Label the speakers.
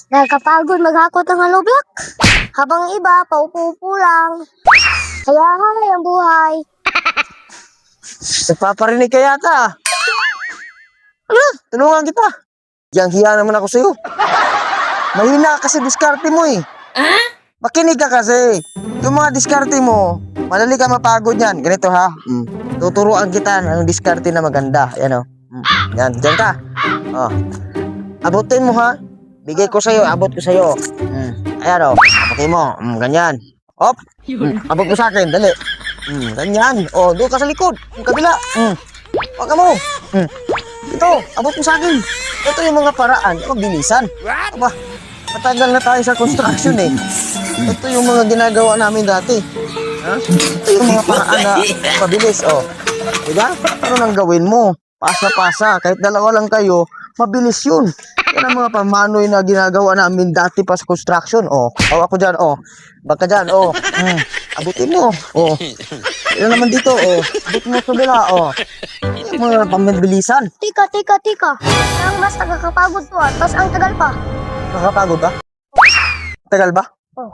Speaker 1: Nakakapagod maghakot ng hollow block. Habang iba, paupo-upo lang. Kaya hay ang buhay.
Speaker 2: Nagpaparinig ka yata. Ano? Tulungan kita. Hiyang-hiya naman ako sa'yo. Mahina kasi diskarte mo eh. Makinig ka kasi. Yung mga diskarte mo, madali ka mapagod yan. Ganito ha. Tuturuan kita ng diskarte na maganda. Yan o. Yan, dyan ka. Oh. Abutin mo ha. Bigay ko sa'yo, abot ko sa'yo. Ayan o. Abutin mo. Ganyan. Hop. Abot mo sa akin, dali. Ganyan. O, doon ka sa likod. Yung kabila. Wag ka mo. Ito, abot mo sa akin. Ito yung mga paraan. Mabilisan. Aba, matagal na tayo sa construction eh. Ito yung mga ginagawa namin dati. Ha? Ito yung mga paraan na mabilis. O, diba? Ano nang gawin mo? Pasa-pasa. Kahit dalawa lang kayo, mabilis yun. Yan ang mga pamanoy na ginagawa namin dati pa sa construction. O, ako dyan. O, baka dyan. O, abutin mo. O, yan naman dito. O, abutin mo sa bila. O, yung mga pamabilisan.
Speaker 1: Tika. Ang mas nakakapagod to ah. Tapos ang tagal pa.
Speaker 2: Nakakapagod ba? Tagal ba?
Speaker 1: Oh.